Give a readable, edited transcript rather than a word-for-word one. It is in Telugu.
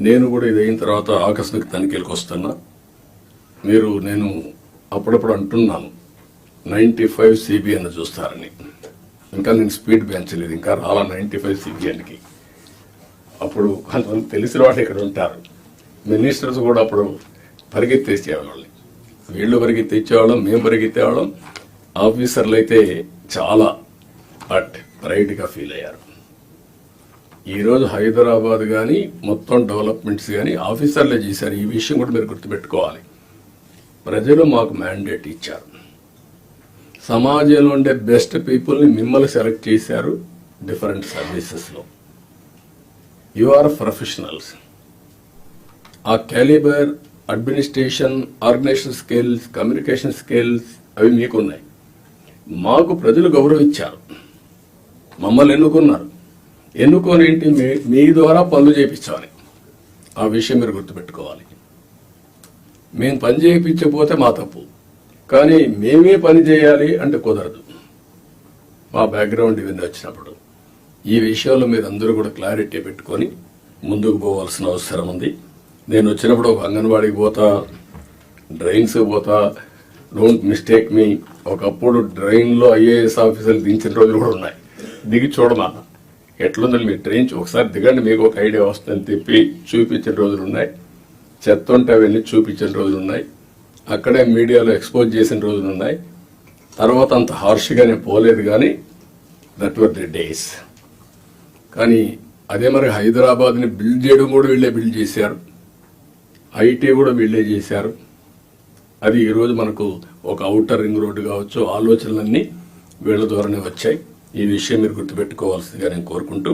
నేను కూడా ఇది అయిన తర్వాత ఆకస్మిక తనిఖీలకు వస్తున్నా. నేను అప్పుడప్పుడు అంటున్నాను 95 CBN చూస్తారని. ఇంకా నేను స్పీడ్ పెంచలేదు, ఇంకా రాలా 95 CBNకి. అప్పుడు కొంతమంది తెలిసిన వాళ్ళు ఇక్కడ ఉంటారు, మినిస్టర్స్ కూడా అప్పుడు పరిగెత్తేసేవాళ్ళని. వీళ్ళు పరిగెత్తిచ్చేవాళ్ళం, మేము పరిగెత్తేవాళ్ళం. ఆఫీసర్లు అయితే చాలా ప్రైడ్గా ఫీల్ అయ్యారు. ఈరోజు హైదరాబాద్ కానీ మొత్తం డెవలప్మెంట్స్ కానీ ఆఫీసర్లే చేశారు. ఈ విషయం కూడా మీరు గుర్తుపెట్టుకోవాలి. ప్రజలు మాకు మ్యాండేట్ ఇచ్చారు. సమాజంలో ఉండే బెస్ట్ పీపుల్ని మిమ్మల్ని సెలెక్ట్ చేశారు డిఫరెంట్ సర్వీసెస్లో. You are professionals. ఆ calibre, administration, organisation skills, communication skills అవి మీకున్నాయి. మాకు ప్రజలు గౌరవించారు, మమ్మల్ని ఎన్నుకున్నారు. ఎన్నుకొని ఏంటి, మీ ద్వారా పనులు చేయించాలి. ఆ విషయం మీరు గుర్తుపెట్టుకోవాలి. మేము పని చేయించకపోతే మా తప్పు, కానీ మేమే పని చేయాలి అంటే కుదరదు. మా బ్యాక్గ్రౌండ్ ఇవన్నీ వచ్చినప్పుడు ఈ విషయంలో మీరు అందరూ కూడా క్లారిటీ పెట్టుకొని ముందుకు పోవాల్సిన అవసరం ఉంది. నేను వచ్చినప్పుడు ఒక అంగన్వాడీకి పోతా, డ్రైన్స్ పోతా. డోంట్ మిస్టేక్ మీ. ఒకప్పుడు డ్రైన్లో IAS ఆఫీసర్లు దించిన రోజులు కూడా ఉన్నాయి. దిగి చూడమా ఎట్లుందని మీ ట్రైన్ ఒకసారి దిగండి, మీకు ఒక ఐడియా వస్తుందని తిప్పి చూపించిన రోజులు ఉన్నాయి. చెత్త ఉంటే అవన్నీ చూపించిన రోజులు ఉన్నాయి. అక్కడే మీడియాలో ఎక్స్పోజ్ చేసిన రోజులు ఉన్నాయి. తర్వాత అంత హార్ష్గానే పోలేదు, కానీ దట్ వర్ ది డేస్. కానీ అదే మరి హైదరాబాద్ని బిల్డ్ చేయడం కూడా వీళ్ళే బిల్డ్ చేశారు. IT కూడా వీళ్ళే చేశారు. అది ఈరోజు మనకు ఒక ఔటర్ రింగ్ రోడ్డు కావచ్చు, ఆలోచనలన్నీ వీళ్ళ ద్వారానే వచ్చాయి. ఈ విషయం మీరు గుర్తుపెట్టుకోవాల్సిందిగా నేను కోరుకుంటూ